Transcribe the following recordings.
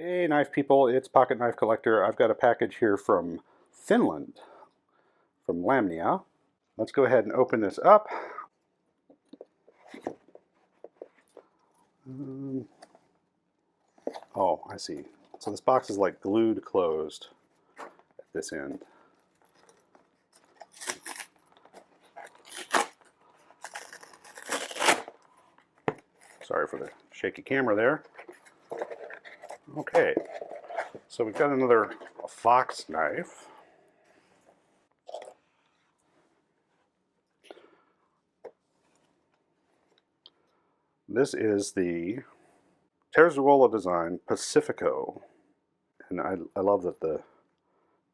Hey knife people, it's Pocket Knife Collector. I've got a package here from Finland, from Lamnia. Let's go ahead and open this up. Oh, I see. So this box is like glued closed at this end. Sorry for the shaky camera there. Okay, so we've got another fox knife. This is the Terzuola design Pacificico, and I love that the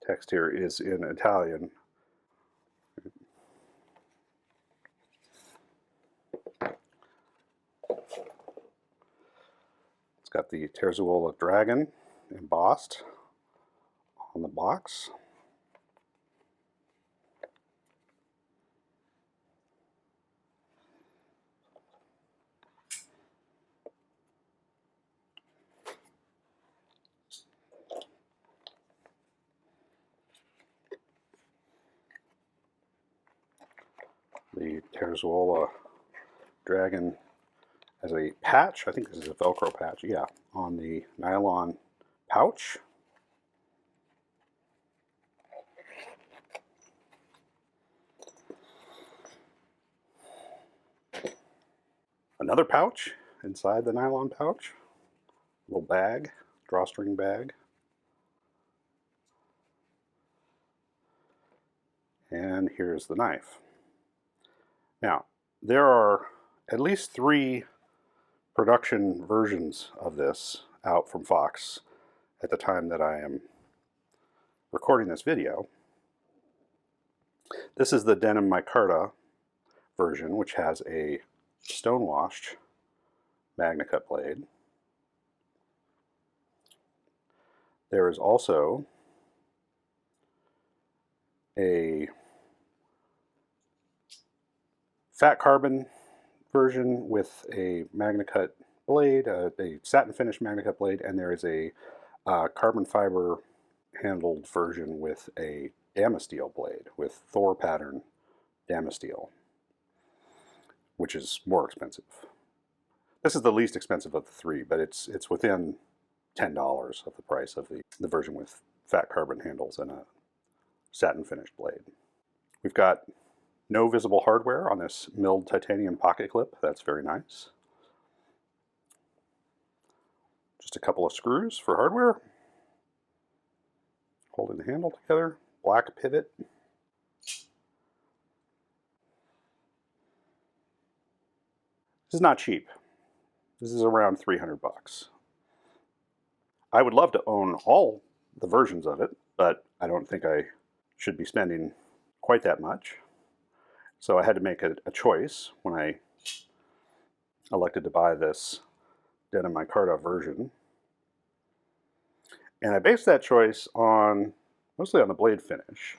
text here is in Italian. It's got the Terzuola dragon embossed on the box. The Terzuola dragon as a patch, I think this is a Velcro patch, yeah, on the nylon pouch. Another pouch inside the nylon pouch, little bag, drawstring bag. And here's the knife. Now, there are at least 3 production versions of this out from Fox at the time that I am recording this video. This is the denim micarta version, which has a stone-washed Magnacut blade. There is also a fat carbon version with a Magnacut blade, a satin finish Magnacut blade, and there is a carbon fiber handled version with a damasteel blade, with Thor pattern damasteel, which is more expensive. This is the least expensive of the 3, but it's within $10 of the price of the version with fat carbon handles and a satin finished blade. We've got no visible hardware on this milled titanium pocket clip. That's very nice. Just a couple of screws for hardware. Holding the handle together. Black pivot. This is not cheap. This is around 300 bucks. I would love to own all the versions of it, but I don't think I should be spending quite that much. So I had to make a choice when I elected to buy this denim micarta version. And I based that choice on, mostly on the blade finish,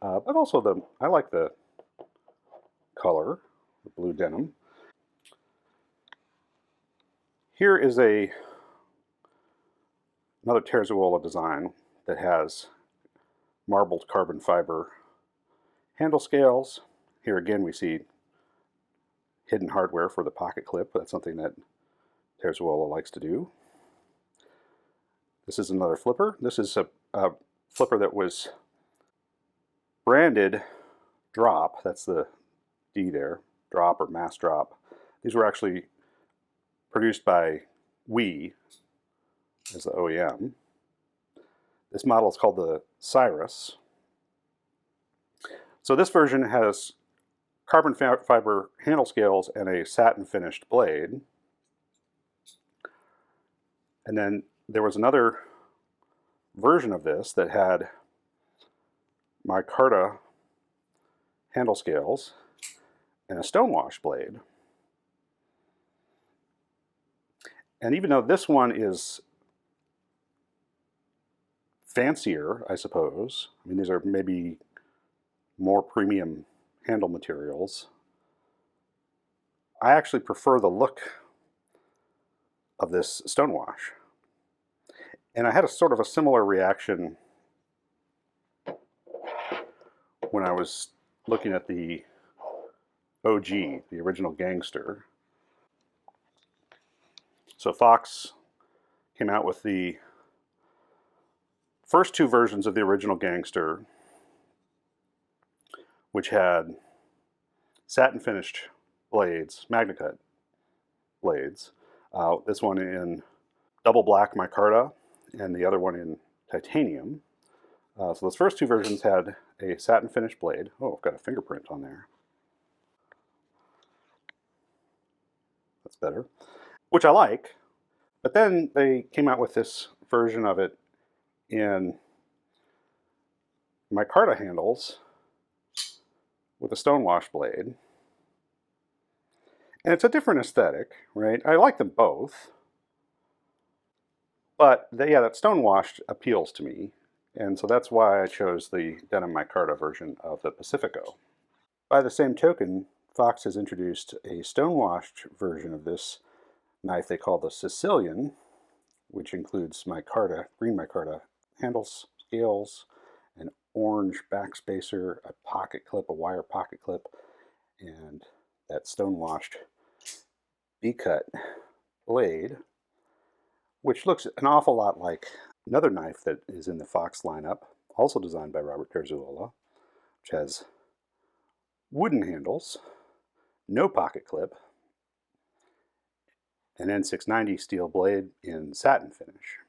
but also I like the color, the blue denim. Here is another Terzuola design that has marbled carbon fiber handle scales. Here again we see hidden hardware for the pocket clip. That's something that Terzuola likes to do. This is another flipper. This is a flipper that was branded Drop. That's the D there, Drop or Massdrop. These were actually produced by We as the OEM. This model is called the Cyrus. So this version has carbon fiber handle scales and a satin finished blade. And then there was another version of this that had micarta handle scales and a stonewash blade. And even though this one is fancier, I suppose, I mean, these are maybe more premium handle materials, I actually prefer the look of this stonewash. And I had a sort of a similar reaction when I was looking at the OG, the original Gangster. So Fox came out with the first two versions of the original Gangster, which had satin finished blades, Magnacut blades. This one in double black micarta and the other one in titanium. So those first two versions had a satin finished blade. Oh, I've got a fingerprint on there. That's better. Which I like. But then they came out with this version of it in micarta handles with a stonewash blade. And it's a different aesthetic, right? I like them both. But yeah, that stonewashed appeals to me. And so that's why I chose the denim micarta version of the Pacifico. By the same token, Fox has introduced a stonewashed version of this knife they call the Sicilian, which includes micarta, green micarta handles, scales, an orange backspacer, a pocket clip, a wire pocket clip, and that stonewashed B-cut blade, which looks an awful lot like another knife that is in the Fox lineup, also designed by Robert Terzuola, which has wooden handles, no pocket clip, an N690 steel blade in satin finish.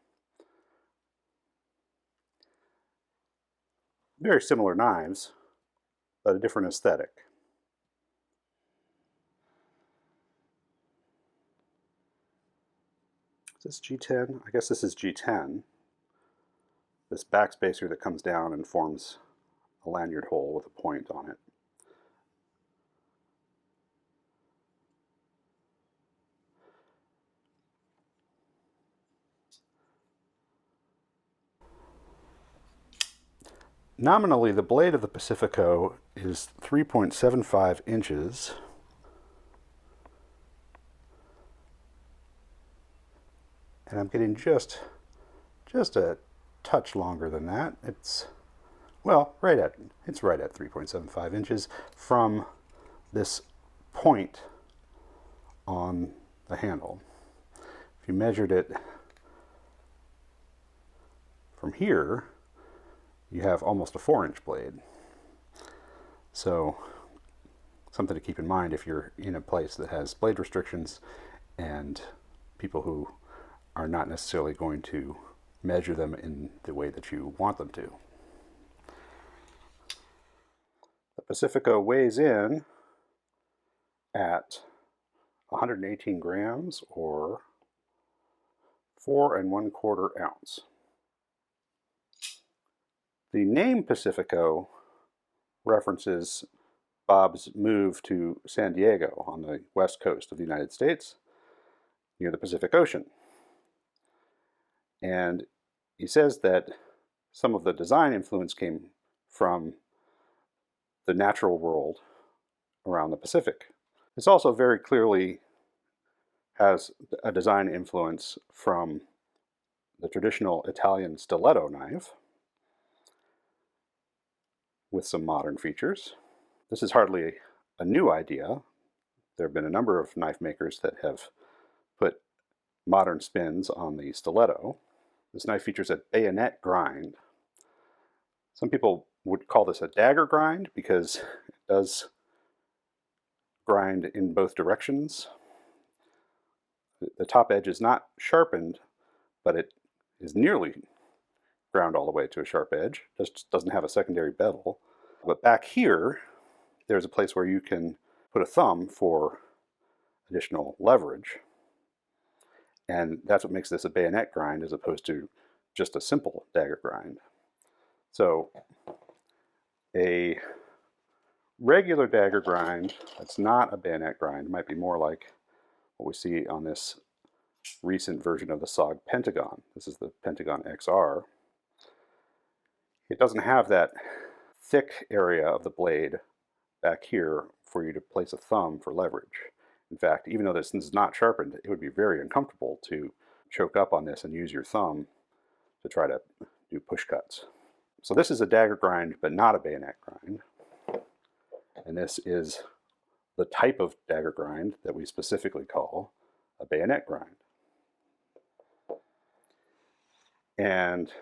Very similar knives, but a different aesthetic. Is this G10? I guess this is G10. This backspacer that comes down and forms a lanyard hole with a point on it. Nominally, the blade of the Pacifico is 3.75 inches. And I'm getting just a touch longer than that. It's, well, it's right at 3.75 inches from this point on the handle. If you measured it from here, you have almost a 4-inch blade. So something to keep in mind if you're in a place that has blade restrictions and people who are not necessarily going to measure them in the way that you want them to. The Pacifico weighs in at 118 grams or 4 1/4 ounce. The name Pacifico references Bob's move to San Diego on the west coast of the United States near the Pacific Ocean. And he says that some of the design influence came from the natural world around the Pacific. This also very clearly has a design influence from the traditional Italian stiletto knife with some modern features. This is hardly a new idea. There have been a number of knife makers that have put modern spins on the stiletto. This knife features a bayonet grind. Some people would call this a dagger grind because it does grind in both directions. The top edge is not sharpened, but it is nearly ground all the way to a sharp edge. Just doesn't have a secondary bevel. But back here, there's a place where you can put a thumb for additional leverage. And that's what makes this a bayonet grind as opposed to just a simple dagger grind. So a regular dagger grind that's not a bayonet grind might be more like what we see on this recent version of the Sog Pentagon. This is the Pentagon XR. It doesn't have that thick area of the blade back here for you to place a thumb for leverage. In fact, even though this is not sharpened, it would be very uncomfortable to choke up on this and use your thumb to try to do push cuts. So this is a dagger grind, but not a bayonet grind. And this is the type of dagger grind that we specifically call a bayonet grind. And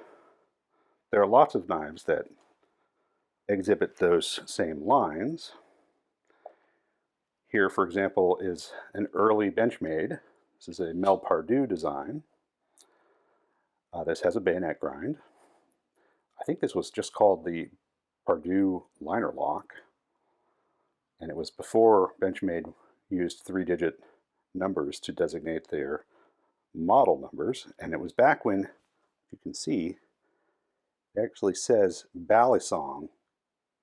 there are lots of knives that exhibit those same lines. Here, for example, is an early Benchmade. This is a Mel Pardue design. This has a bayonet grind. I think this was just called the Pardue Linerlock, and it was before Benchmade used 3-digit numbers to designate their model numbers, and it was back when, you can see, it actually says balisong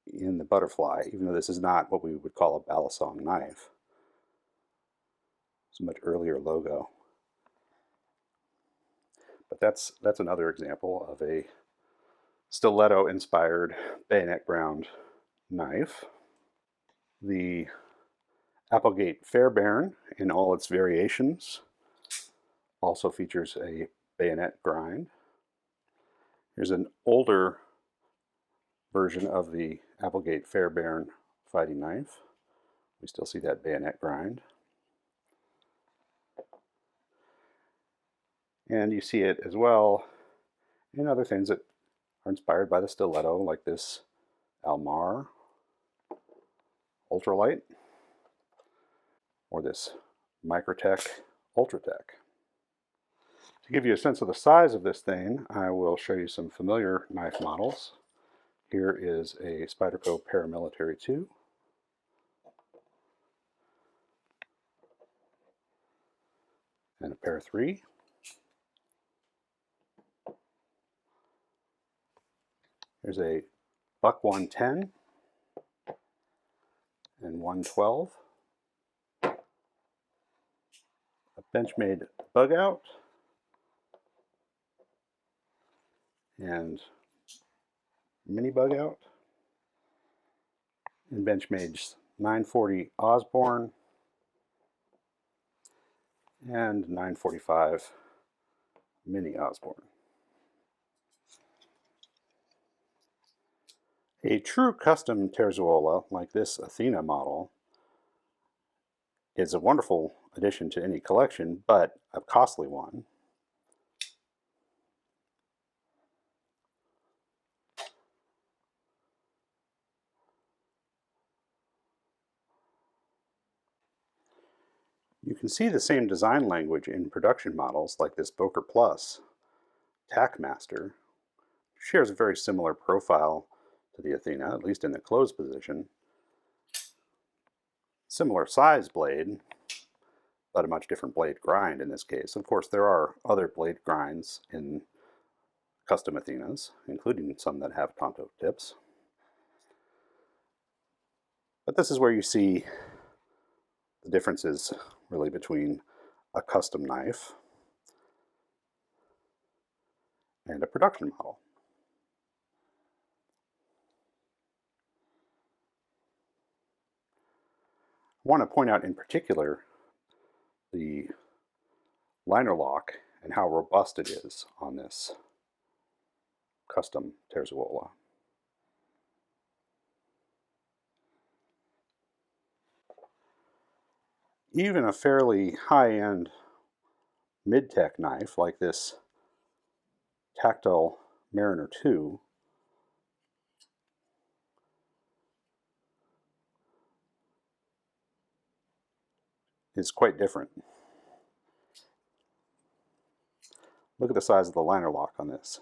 in the butterfly, even though this is not what we would call a balisong knife. It's a much earlier logo. But that's another example of a stiletto-inspired bayonet ground knife. The Applegate Fairborn, in all its variations, also features a bayonet grind. Here's an older version of the Applegate Fairborn fighting knife. We still see that bayonet grind. And you see it as well in other things that are inspired by the stiletto, like this Mar Ultralight, or this Microtech Ultratech. To give you a sense of the size of this thing, I will show you some familiar knife models. Here is a Spyderco Paramilitary 2. And a Para 3. There's a Buck 110 and 112. A Benchmade Bug Out. And Mini Bug Out. And Benchmade's 940 Osborne. And 945 Mini Osborne. A true custom Terzuola, like this Athena model, is a wonderful addition to any collection, but a costly one. You can see the same design language in production models like this Boker Plus TAC-Master. Shares a very similar profile to the Athena, at least in the closed position. Similar size blade, but a much different blade grind in this case. Of course, there are other blade grinds in custom Athenas, including some that have Tonto tips. But this is where you see the differences really between a custom knife and a production model. I want to point out in particular the Linerlock and how robust it is on this custom Terzuola. Even a fairly high-end mid-tech knife like this Tactile Mariner 2 is quite different. Look at the size of the Linerlock on this.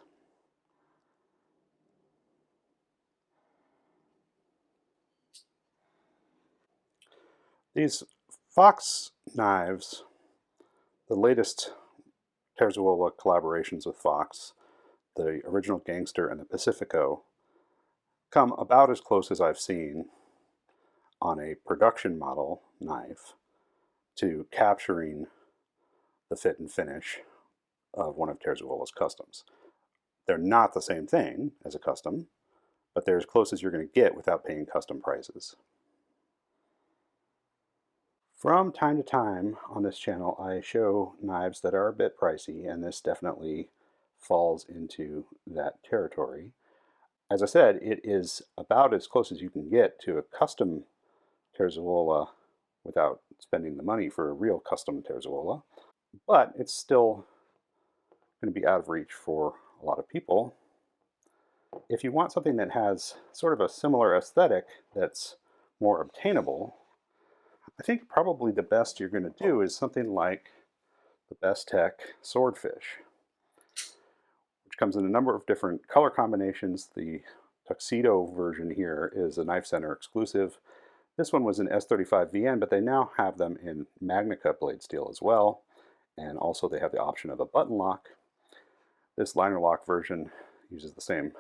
These Fox knives, the latest Terzuola collaborations with Fox, the original Gangster and the Pacificico, come about as close as I've seen on a production model knife to capturing the fit and finish of one of Terzuola's customs. They're not the same thing as a custom, but they're as close as you're going to get without paying custom prices. From time to time on this channel, I show knives that are a bit pricey, and this definitely falls into that territory. As I said, it is about as close as you can get to a custom Terzuola without spending the money for a real custom Terzuola, but it's still going to be out of reach for a lot of people. If you want something that has sort of a similar aesthetic that's more obtainable, I think probably the best you're going to do is something like the Microtech Swordfish, which comes in a number of different color combinations. The tuxedo version here is a Knife Center exclusive. This one was in S35VN, but they now have them in Magnacut blade steel as well, and also they have the option of a button lock. This Linerlock version uses the same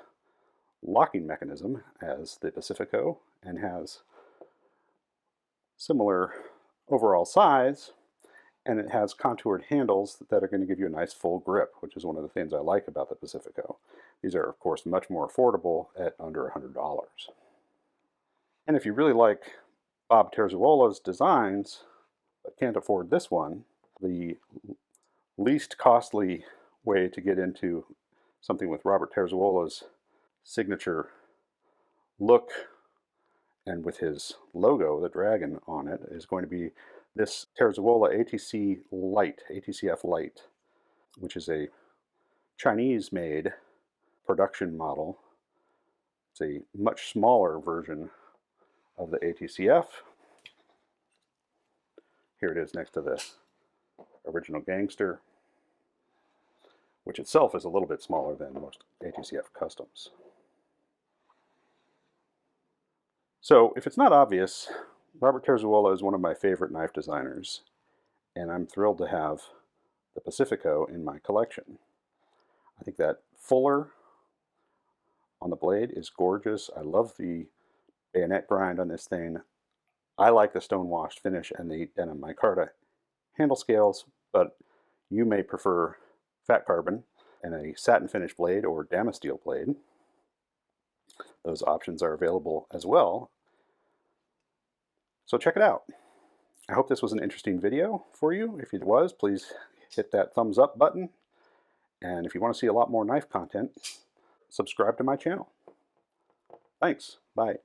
locking mechanism as the Pacifico and has similar overall size, and it has contoured handles that are going to give you a nice full grip, which is one of the things I like about the Pacifico. These are, of course, much more affordable at under $100. And if you really like Bob Terzuola's designs, but can't afford this one, the least costly way to get into something with Robert Terzuola's signature look and with his logo, the dragon, on it, is going to be this Terzuola ATCF Light, which is a Chinese-made production model. It's a much smaller version of the ATCF. Here it is next to the original Gangster, which itself is a little bit smaller than most ATCF customs. So if it's not obvious, Robert Terzuola is one of my favorite knife designers, and I'm thrilled to have the Pacifico in my collection. I think that fuller on the blade is gorgeous. I love the bayonet grind on this thing. I like the stone-washed finish and the denim micarta handle scales, but you may prefer fat carbon and a satin finish blade or damasteel blade. Those options are available as well. So check it out. I hope this was an interesting video for you. If it was, please hit that thumbs up button. And if you want to see a lot more knife content, subscribe to my channel. Thanks. Bye.